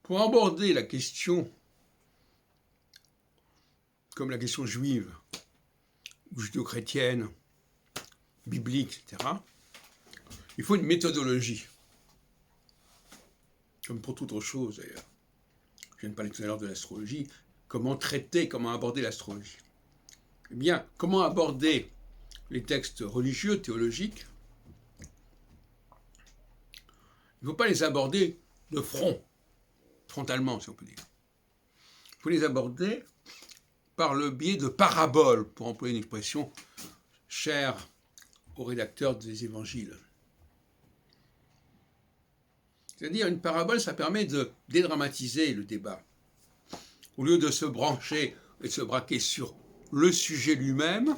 Pour aborder la question, comme la question juive, ou judéo-chrétienne, biblique, etc., il faut une méthodologie. Comme pour toute autre chose, d'ailleurs. Je viens de parler tout à l'heure de l'astrologie. Comment traiter, comment aborder l'astrologie? Eh bien, comment aborder les textes religieux, théologiques? Il ne faut pas les aborder de front, frontalement, si on peut dire. Il faut les aborder par le biais de paraboles, pour employer une expression chère aux rédacteurs des évangiles. C'est-à-dire, une parabole, ça permet de dédramatiser le débat. Au lieu de se brancher et de se braquer sur le sujet lui-même,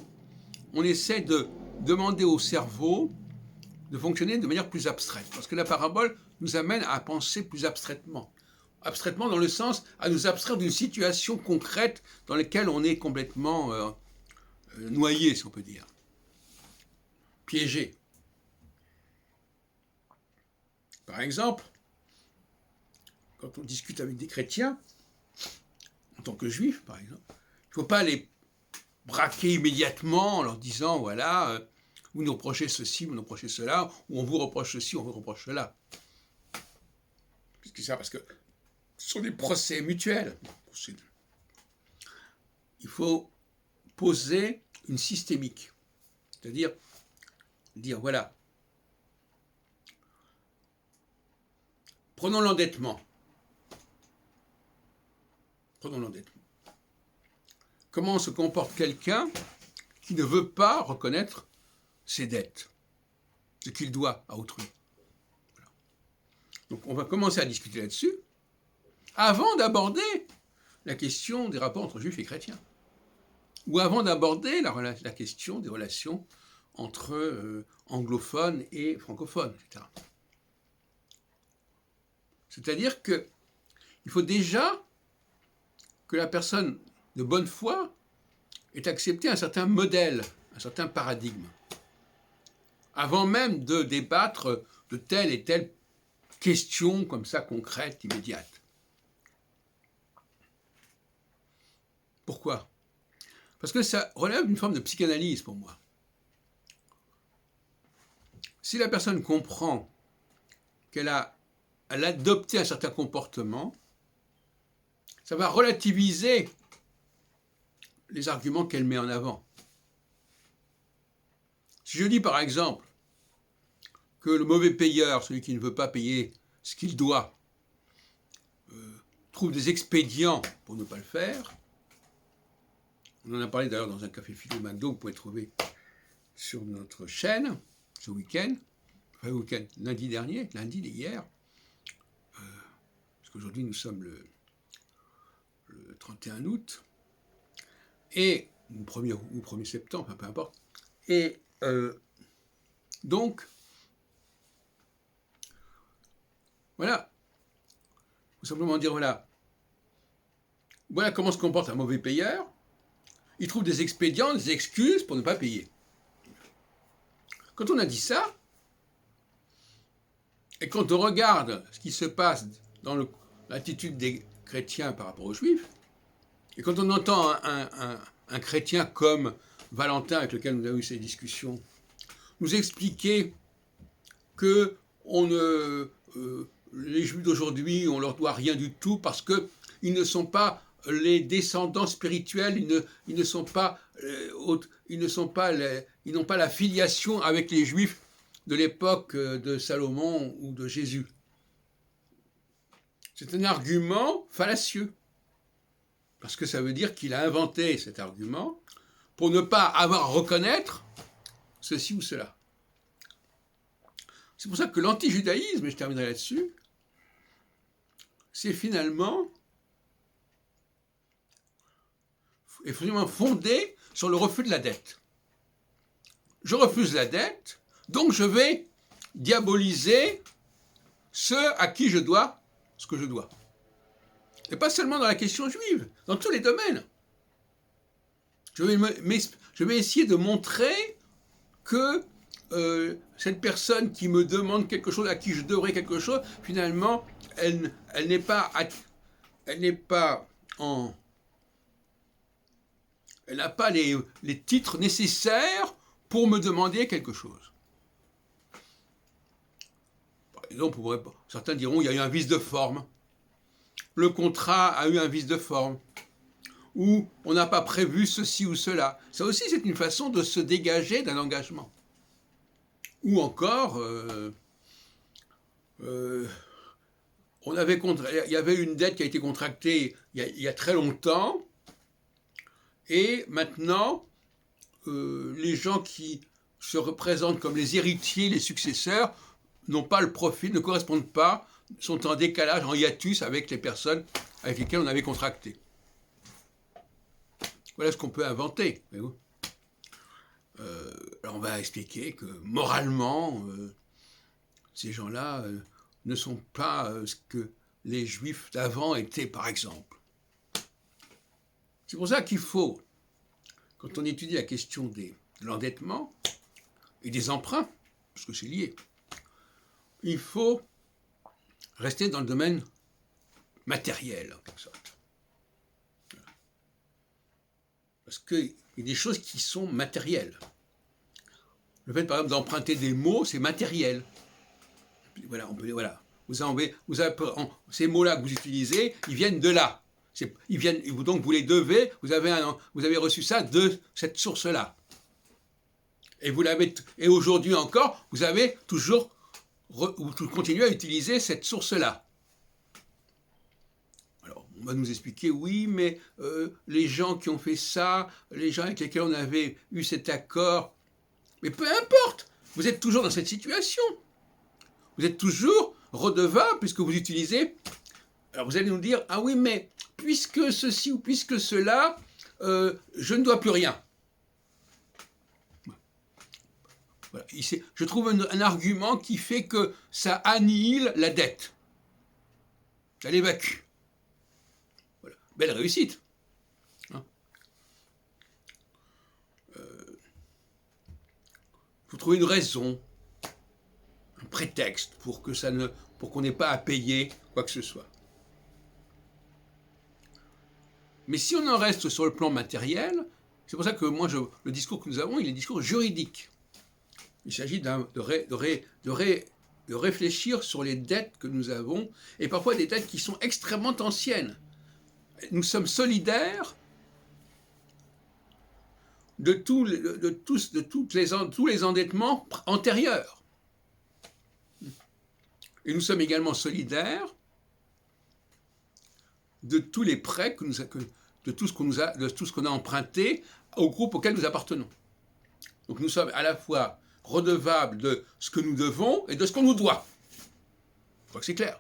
on essaie de demander au cerveau de fonctionner de manière plus abstraite. Parce que la parabole nous amène à penser plus abstraitement. Abstraitement dans le sens à nous abstraire d'une situation concrète dans laquelle on est complètement noyé, si on peut dire. Piégé. Par exemple, quand on discute avec des chrétiens, en tant que juifs, par exemple, il ne faut pas les braquer immédiatement en leur disant, voilà, vous nous reprochez ceci, vous nous reprochez cela, ou on vous reproche ceci, on vous reproche cela. Parce que ce sont des procès mutuels. Il faut poser une systémique. C'est-à-dire, dire, voilà, prenons l'endettement. Comment se comporte quelqu'un qui ne veut pas reconnaître ses dettes, ce qu'il doit à autrui? Voilà. Donc on va commencer à discuter là-dessus avant d'aborder la question des rapports entre juifs et chrétiens, ou avant d'aborder la question des relations entre anglophones et francophones, etc. C'est-à-dire qu'il faut déjà que la personne de bonne foi ait accepté un certain modèle, un certain paradigme, avant même de débattre de telle et telle question comme ça concrète, immédiate. Pourquoi? Parce que ça relève d'une forme de psychanalyse pour moi. Si la personne comprend qu'elle a adopté un certain comportement, ça va relativiser les arguments qu'elle met en avant. Si je dis par exemple que le mauvais payeur, celui qui ne veut pas payer ce qu'il doit, trouve des expédients pour ne pas le faire, on en a parlé d'ailleurs dans un café philo McDo, vous pouvez trouver sur notre chaîne ce week-end, lundi d'hier, parce qu'aujourd'hui nous sommes le 31 août, et ou 1er septembre, enfin, peu importe. Et donc, voilà. Il faut simplement dire, voilà comment se comporte un mauvais payeur. Il trouve des expédients, des excuses pour ne pas payer. Quand on a dit ça, et quand on regarde ce qui se passe dans l'attitude des chrétiens par rapport aux juifs, et quand on entend un chrétien comme Valentin, avec lequel nous avons eu ces discussions, nous expliquer que les juifs d'aujourd'hui, on leur doit rien du tout parce qu'ils ne sont pas les descendants spirituels, ils n'ont pas la filiation avec les juifs de l'époque de Salomon ou de Jésus. C'est un argument fallacieux. Parce que ça veut dire qu'il a inventé cet argument pour ne pas avoir à reconnaître ceci ou cela. C'est pour ça que l'anti-judaïsme, et je terminerai là-dessus, c'est finalement fondé sur le refus de la dette. Je refuse la dette, donc je vais diaboliser ceux à qui je dois ce que je dois. Et pas seulement dans la question juive, dans tous les domaines. Je vais essayer de montrer que cette personne qui me demande quelque chose, à qui je devrais quelque chose, finalement, elle n'est pas en... Elle n'a pas les titres nécessaires pour me demander quelque chose. Par exemple, certains diront, il y a eu un vice de forme. Le contrat a eu un vice de forme. Ou on n'a pas prévu ceci ou cela. Ça aussi, c'est une façon de se dégager d'un engagement. Ou encore, il y avait une dette qui a été contractée il y a très longtemps, et maintenant, les gens qui se représentent comme les héritiers, les successeurs, n'ont pas le profil, ne correspondent pas, sont en décalage, en hiatus avec les personnes avec lesquelles on avait contracté. Voilà ce qu'on peut inventer. Alors on va expliquer que moralement, ces gens-là ne sont pas ce que les Juifs d'avant étaient, par exemple. C'est pour ça qu'il faut, quand on étudie la question de l'endettement et des emprunts, parce que c'est lié, il faut rester dans le domaine matériel, en quelque sorte. Parce qu'il y a des choses qui sont matérielles. Le fait, par exemple, d'emprunter des mots, c'est matériel. Voilà, ces mots-là que vous utilisez, ils viennent de là. Donc vous les devez, vous avez reçu ça de cette source-là. Et aujourd'hui encore, vous continuez à utiliser cette source-là. Alors, on va nous expliquer, oui, mais les gens qui ont fait ça, les gens avec lesquels on avait eu cet accord, mais peu importe, vous êtes toujours dans cette situation. Vous êtes toujours redevable puisque vous utilisez. Alors vous allez nous dire, ah oui, mais puisque ceci ou puisque cela, je ne dois plus rien. Voilà. Je trouve un argument qui fait que ça annihile la dette. Ça l'évacue. Voilà. Belle réussite. Hein. Vous trouvez une raison, un prétexte pour qu'on n'ait pas à payer quoi que ce soit. Mais si on en reste sur le plan matériel, c'est pour ça que moi, le discours que nous avons, il est un discours juridique. Il s'agit de réfléchir sur les dettes que nous avons, et parfois des dettes qui sont extrêmement anciennes. Nous sommes solidaires de tous les endettements antérieurs. Et nous sommes également solidaires de tous les prêts de tout ce qu'on a emprunté au groupe auquel nous appartenons. Donc nous sommes à la fois redevables de ce que nous devons et de ce qu'on nous doit. Je crois que c'est clair.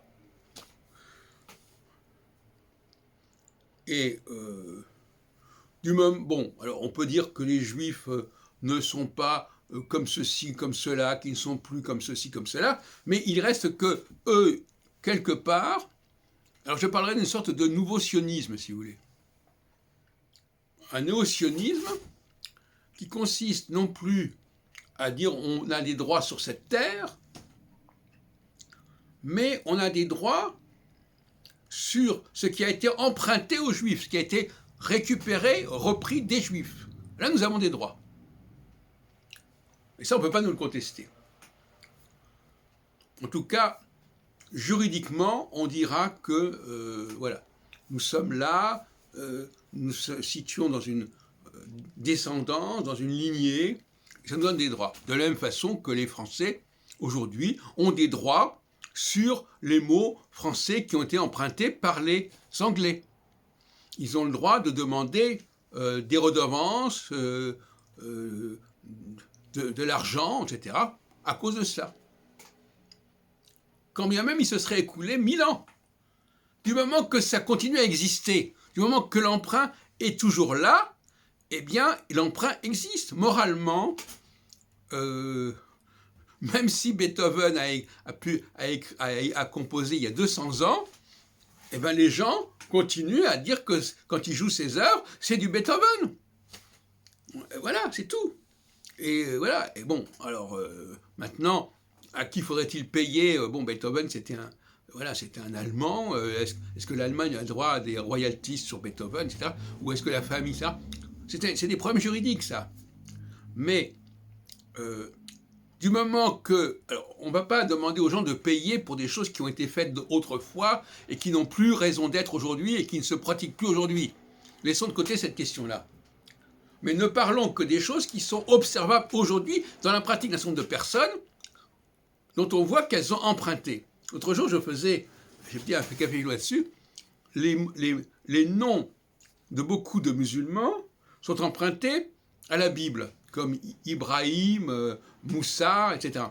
Et alors on peut dire que les Juifs ne sont pas comme ceci, comme cela, qu'ils ne sont plus comme ceci, comme cela, mais il reste que eux, quelque part, alors je parlerai d'une sorte de nouveau sionisme, si vous voulez. Un néo-sionisme qui consiste non plus à dire on a des droits sur cette terre, mais on a des droits sur ce qui a été emprunté aux Juifs, ce qui a été récupéré, repris des Juifs. Là, nous avons des droits. Et ça, on ne peut pas nous le contester. En tout cas, juridiquement, on dira que, nous sommes là, nous nous situons dans une descendance, dans une lignée, ça nous donne des droits. De la même façon que les Français, aujourd'hui, ont des droits sur les mots français qui ont été empruntés par les Anglais. Ils ont le droit de demander des redevances, de l'argent, etc., à cause de cela. Quand bien même il se serait écoulé 1000 ans. Du moment que ça continue à exister, du moment que l'emprunt est toujours là, eh bien, l'emprunt existe. Moralement, même si Beethoven a composé il y a 200 ans, eh bien, les gens continuent à dire que quand il joue ses œuvres, c'est du Beethoven. Voilà, c'est tout. Et voilà, et bon, alors maintenant, à qui faudrait-il payer bon, Beethoven, c'était un Allemand. Est-ce que l'Allemagne a le droit à des royalties sur Beethoven, etc. Ou est-ce que la famille, ça c'est des problèmes juridiques, ça. Mais euh, du moment que... Alors, on ne va pas demander aux gens de payer pour des choses qui ont été faites autrefois et qui n'ont plus raison d'être aujourd'hui et qui ne se pratiquent plus aujourd'hui. Laissons de côté cette question-là. Mais ne parlons que des choses qui sont observables aujourd'hui dans la pratique d'un certain nombre de personnes dont on voit qu'elles ont emprunté. L'autre jour, j'ai dit un café là-dessus, les noms de beaucoup de musulmans sont empruntés à la Bible, comme Ibrahim, Moussa, etc.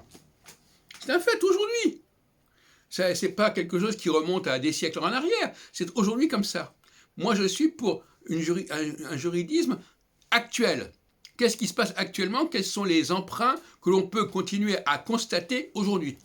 C'est un fait aujourd'hui. Ce n'est pas quelque chose qui remonte à des siècles en arrière. C'est aujourd'hui comme ça. Moi, je suis pour un juridisme actuel. Qu'est-ce qui se passe actuellement? Quels sont les emprunts que l'on peut continuer à constater aujourd'hui?